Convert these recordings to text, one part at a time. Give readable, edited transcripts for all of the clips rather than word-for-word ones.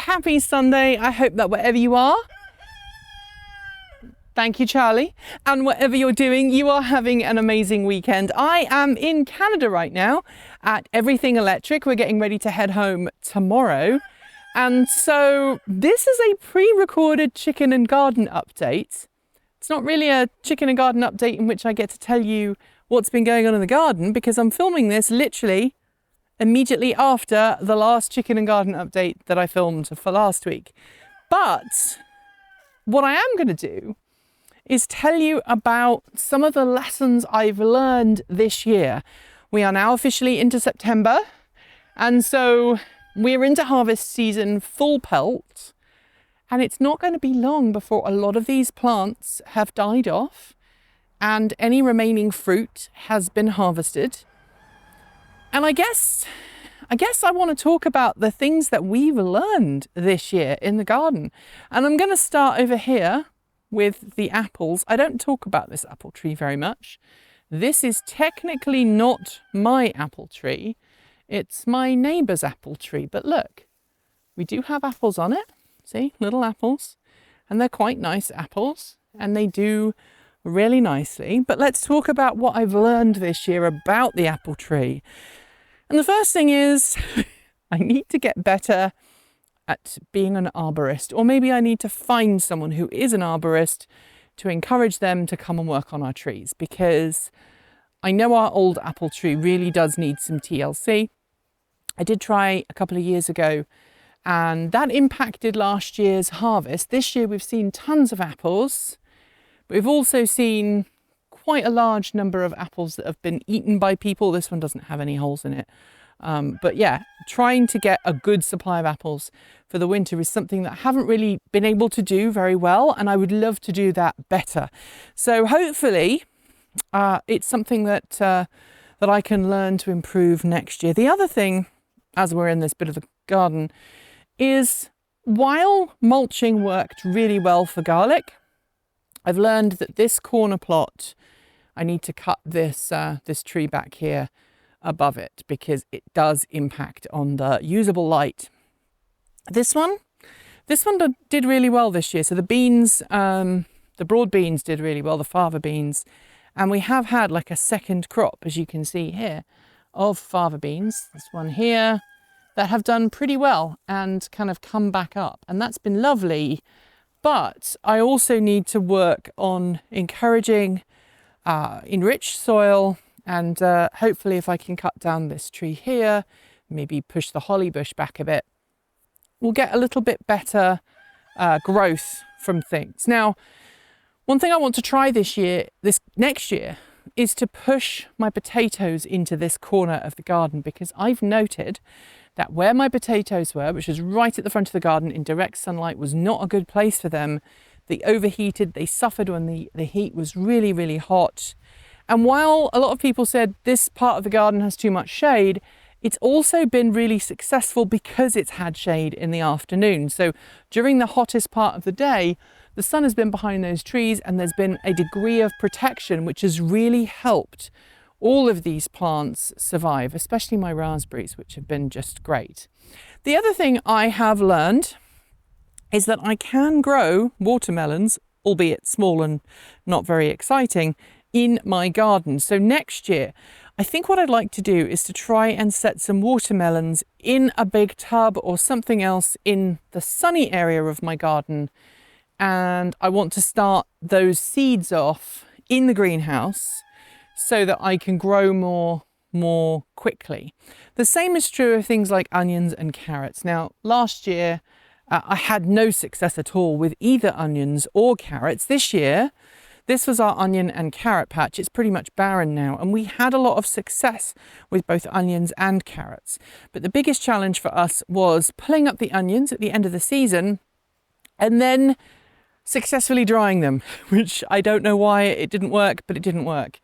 happy Sunday. I hope that wherever you are, thank you, Charlie, and whatever you're doing, you are having an amazing weekend. I am in Canada right now at Everything Electric. We're getting ready to head home tomorrow. And so this is a pre-recorded chicken and garden update. It's not really a chicken and garden update in which I get to tell you what's been going on in the garden, because I'm filming this literally immediately after the last chicken and garden update that I filmed for last week. But what I am going to do is tell you about some of the lessons I've learned this year. We are now officially into September, and so we're into harvest season full pelt, and it's not going to be long before a lot of these plants have died off and any remaining fruit has been harvested. And I guess I want to talk about the things that we've learned this year in the garden. And I'm going to start over here with the apples. I don't talk about this apple tree very much. This is technically not my apple tree. It's my neighbour's apple tree. But look, we do have apples on it. See, little apples. And they're quite nice apples. And they do really nicely. But let's talk about what I've learned this year about the apple tree. And the first thing is I need to get better at being an arborist, or maybe I need to find someone who is an arborist to encourage them to come and work on our trees, because I know our old apple tree really does need some TLC. I did try a couple of years ago and that impacted last year's harvest. This year we've seen tons of apples. We've also seen quite a large number of apples that have been eaten by people. This one doesn't have any holes in it. But yeah, trying to get a good supply of apples for the winter is something that I haven't really been able to do very well, and I would love to do that better. So hopefully it's something that I can learn to improve next year. The other thing, as we're in this bit of the garden, is while mulching worked really well for garlic, I've learned that this corner plot, I need to cut this tree back here above it, because it does impact on the usable light. This one did really well this year. So the beans, the broad beans did really well, the fava beans. And we have had like a second crop, as you can see here, of fava beans. This one here, that have done pretty well and kind of come back up. And that's been lovely. But I also need to work on encouraging enriched soil, and hopefully if I can cut down this tree here, maybe push the holly bush back a bit, we'll get a little bit better growth from things. Now, one thing I want to try this next year, is to push my potatoes into this corner of the garden, because I've noted that where my potatoes were, which was right at the front of the garden in direct sunlight, was not a good place for them. They overheated, they suffered when the heat was really, really hot. And while a lot of people said this part of the garden has too much shade, it's also been really successful because it's had shade in the afternoon. So during the hottest part of the day, the sun has been behind those trees and there's been a degree of protection which has really helped all of these plants survive, especially my raspberries, which have been just great. The other thing I have learned is that I can grow watermelons, albeit small and not very exciting, in my garden. So next year, I think what I'd like to do is to try and set some watermelons in a big tub or something else in the sunny area of my garden. And I want to start those seeds off in the greenhouse so that I can grow more quickly. The same is true of things like onions and carrots. Now, last year, I had no success at all with either onions or carrots. This year, this was our onion and carrot patch. It's pretty much barren now, and we had a lot of success with both onions and carrots. But the biggest challenge for us was pulling up the onions at the end of the season and then successfully drying them, which I don't know why it didn't work, but it didn't work.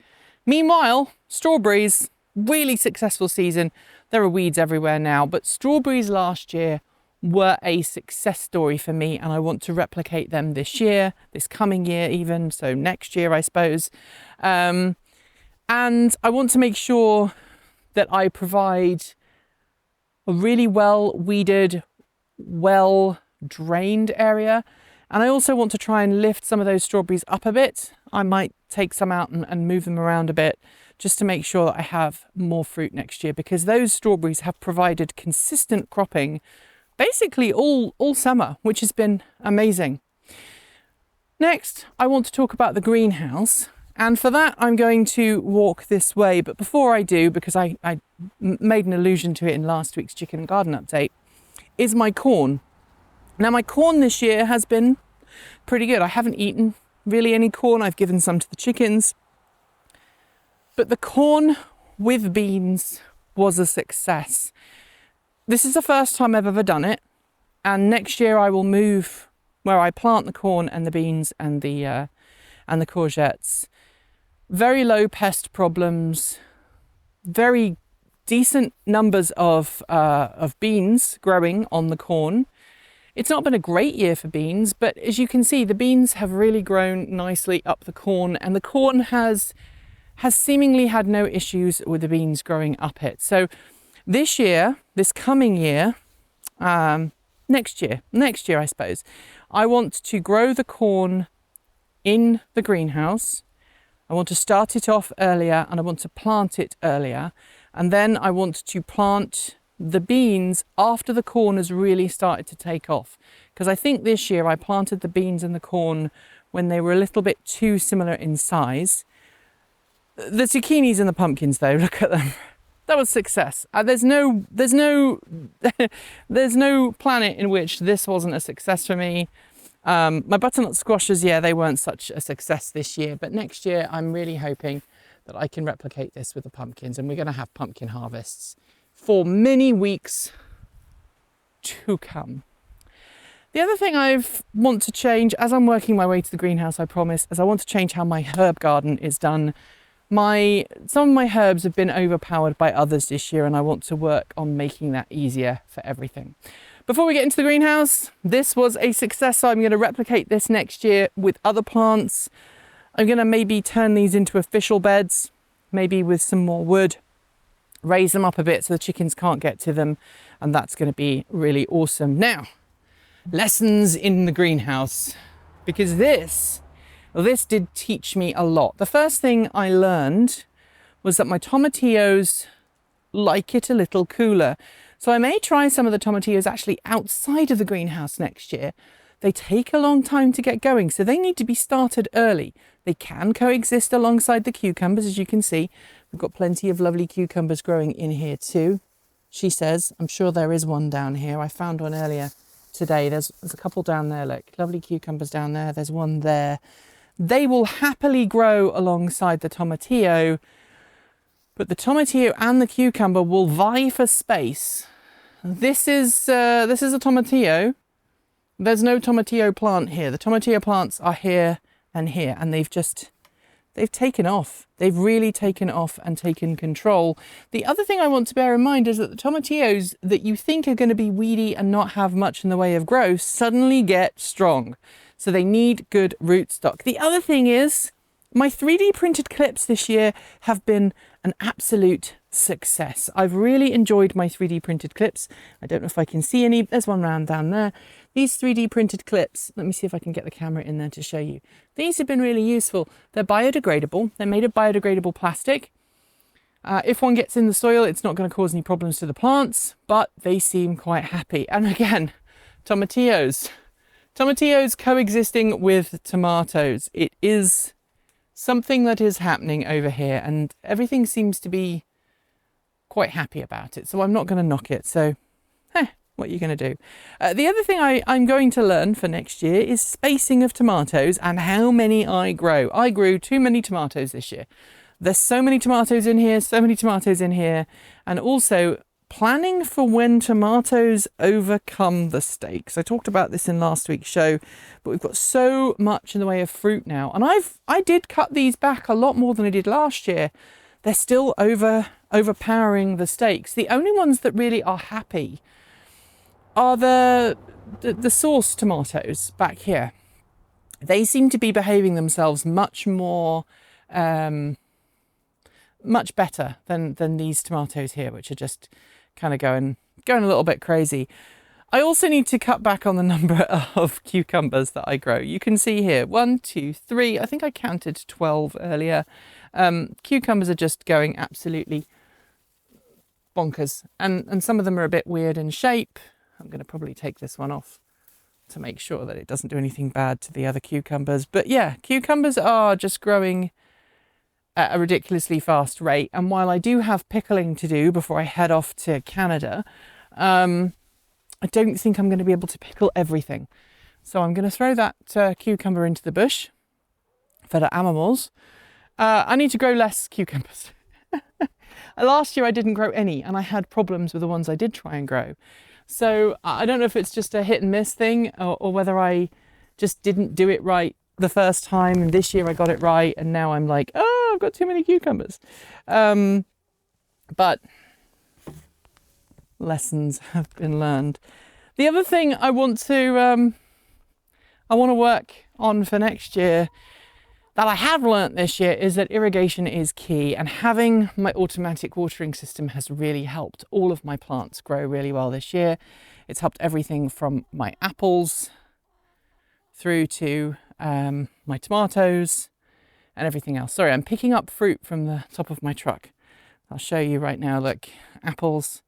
Meanwhile, strawberries, really successful season. There are weeds everywhere now, but strawberries last year were a success story for me, and I want to replicate them this year, this coming year even, so next year I suppose. And I want to make sure that I provide a really well weeded, well drained area. And I also want to try and lift some of those strawberries up a bit. I might take some out and move them around a bit just to make sure that I have more fruit next year, because those strawberries have provided consistent cropping basically all summer, which has been amazing. Next, I want to talk about the greenhouse. And for that, I'm going to walk this way. But before I do, because I made an allusion to it in last week's chicken and garden update, is my corn. Now, my corn this year has been pretty good. I haven't eaten really any corn. I've given some to the chickens. But the corn with beans was a success. This is the first time I've ever done it. And next year I will move where I plant the corn and the beans and the courgettes. Very low pest problems, very decent numbers of beans growing on the corn. It's not been a great year for beans, but as you can see, the beans have really grown nicely up the corn, and the corn has seemingly had no issues with the beans growing up it. So this year, this coming year, next year I suppose, I want to grow the corn in the greenhouse. I want to start it off earlier, and I want to plant it earlier. And then I want to plant the beans after the corn has really started to take off. Because I think this year I planted the beans and the corn when they were a little bit too similar in size. The zucchinis and the pumpkins though, look at them. That was success. There's no planet in which this wasn't a success for me. My butternut squashes, yeah, they weren't such a success this year, but next year I'm really hoping that I can replicate this with the pumpkins, and we're going to have pumpkin harvests for many weeks to come. The other thing I want to change, as I'm working my way to the greenhouse, I promise, is I want to change how my herb garden is done. Some of my herbs have been overpowered by others this year, and I want to work on making that easier for everything. Before we get into the greenhouse, this was a success, so I'm going to replicate this next year with other plants. I'm going to maybe turn these into official beds, maybe with some more wood, raise them up a bit so the chickens can't get to them, and that's going to be really awesome. Now, lessons in the greenhouse, because this did teach me a lot. The first thing I learned was that my tomatillos like it a little cooler. So I may try some of the tomatillos actually outside of the greenhouse next year. They take a long time to get going, so they need to be started early. They can coexist alongside the cucumbers, as you can see. We've got plenty of lovely cucumbers growing in here too. She says, I'm sure there is one down here. I found one earlier today. There's a couple down there, look. Lovely cucumbers down there. There's one there. They will happily grow alongside the tomatillo, but the tomatillo and the cucumber will vie for space. This is a tomatillo. There's no tomatillo plant here. The tomatillo plants are here, and they've taken off. They've really taken off and taken control. The other thing I want to bear in mind is that the tomatillos that you think are going to be weedy and not have much in the way of growth suddenly get strong. So they need good rootstock. The other thing is, my 3D printed clips this year have been an absolute success. I've really enjoyed my 3D printed clips. I don't know if I can see any. There's one round down there. These 3D printed clips, let me see if I can get the camera in there to show you. These have been really useful. They're biodegradable. They're made of biodegradable plastic. If one gets in the soil, it's not going to cause any problems to the plants, but they seem quite happy. And again, tomatillos. Tomatillos coexisting with tomatoes. It is something that is happening over here, and everything seems to be quite happy about it. So I'm not going to knock it. So, what are you going to do? The other thing I'm going to learn for next year is spacing of tomatoes and how many I grow. I grew too many tomatoes this year. There's so many tomatoes in here, so many tomatoes in here. And also planning for when tomatoes overcome the stakes. I talked about this in last week's show, but we've got so much in the way of fruit now. And I did cut these back a lot more than I did last year. They're still overpowering the stakes. The only ones that really are happy are the sauce tomatoes back here. They seem to be behaving themselves much more, much better than these tomatoes here, which are just kind of going a little bit crazy. I also need to cut back on the number of cucumbers that I grow. You can see here, 1, 2, 3, I think I counted 12 earlier. Cucumbers are just going absolutely bonkers. And some of them are a bit weird in shape. I'm going to probably take this one off to make sure that it doesn't do anything bad to the other cucumbers. But yeah, cucumbers are just growing at a ridiculously fast rate. And while I do have pickling to do before I head off to Canada, I don't think I'm going to be able to pickle everything. So I'm going to throw that cucumber into the bush for the animals. I need to grow less cucumbers. Last year I didn't grow any, and I had problems with the ones I did try and grow. So I don't know if it's just a hit and miss thing, or whether I just didn't do it right the first time, and this year I got it right, and now I'm like, oh, I've got too many cucumbers. But lessons have been learned. The other thing I want to work on for next year that I have learnt this year is that irrigation is key, and having my automatic watering system has really helped all of my plants grow really well this year. It's helped everything from my apples through to my tomatoes and everything else. Sorry, I'm picking up fruit from the top of my truck. I'll show you right now. Look, apples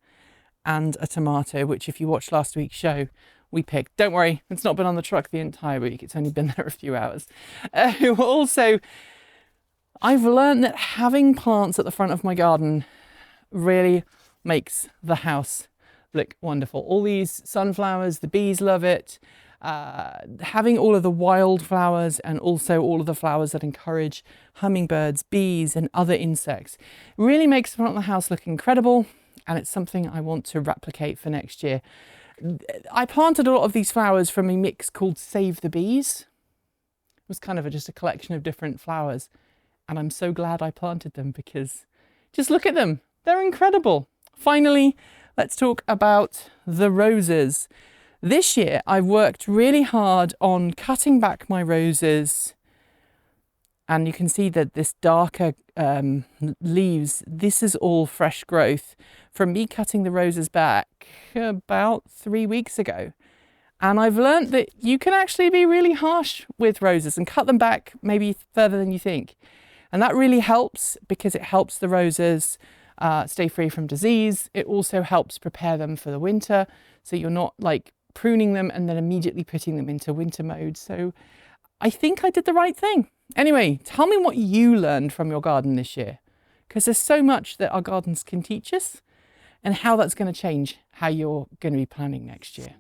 and a tomato, which if you watched last week's show, we picked. Don't worry, it's not been on the truck the entire week. It's only been there a few hours. Also, I've learned that having plants at the front of my garden really makes the house look wonderful. All these sunflowers, the bees love it. Having all of the wildflowers and also all of the flowers that encourage hummingbirds, bees and other insects really makes the front of the house look incredible, and it's something I want to replicate for next year. I planted a lot of these flowers from a mix called Save the Bees. It was kind of just a collection of different flowers, and I'm so glad I planted them because just look at them. They're incredible. Finally, let's talk about the roses. This year, I've worked really hard on cutting back my roses, and you can see that this darker leaves, this is all fresh growth from me cutting the roses back about 3 weeks ago. And I've learned that you can actually be really harsh with roses and cut them back maybe further than you think. And that really helps because it helps the roses stay free from disease. It also helps prepare them for the winter, so you're not like pruning them and then immediately putting them into winter mode. So I think I did the right thing. Anyway, tell me what you learned from your garden this year, because there's so much that our gardens can teach us and how that's going to change how you're going to be planning next year.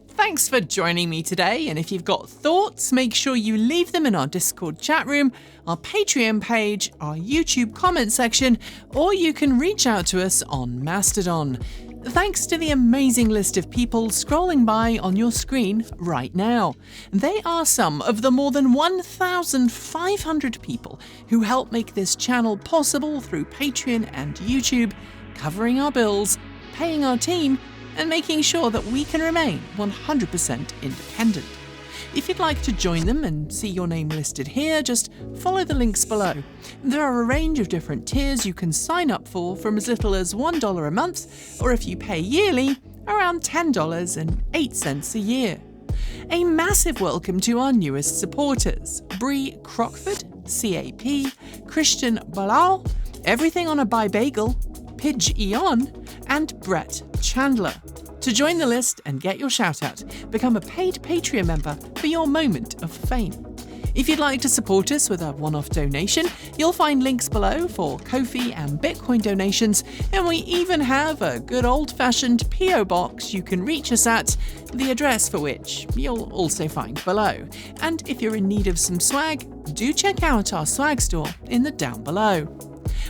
Thanks for joining me today, and if you've got thoughts, make sure you leave them in our Discord chat room, our Patreon page, our YouTube comment section, or you can reach out to us on Mastodon. Thanks to the amazing list of people scrolling by on your screen right now. They are some of the more than 1,500 people who help make this channel possible through Patreon and YouTube, covering our bills, paying our team, and making sure that we can remain 100% independent. If you'd like to join them and see your name listed here, just follow the links below. There are a range of different tiers you can sign up for, from as little as $1 a month, or if you pay yearly, around $10.08 a year. A massive welcome to our newest supporters: Bree Crockford, CAP, Christian Balal, Everything on a Bagel, Pidge Eon, and Brett Chandler. To join the list and get your shout out, become a paid Patreon member for your moment of fame. If you'd like to support us with a one-off donation, you'll find links below for Ko-fi and Bitcoin donations, and we even have a good old-fashioned PO box you can reach us at, the address for which you'll also find below. And if you're in need of some swag, do check out our swag store in the down below.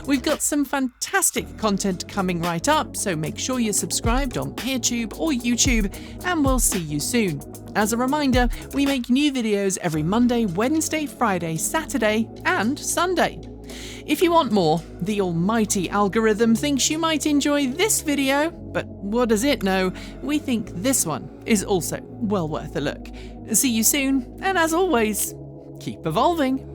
We've got some fantastic content coming right up, so make sure you're subscribed on PeerTube or YouTube, and we'll see you soon. As a reminder, we make new videos every Monday, Wednesday, Friday, Saturday, and Sunday. If you want more, the almighty algorithm thinks you might enjoy this video, but what does it know? We think this one is also well worth a look. See you soon, and as always, keep evolving.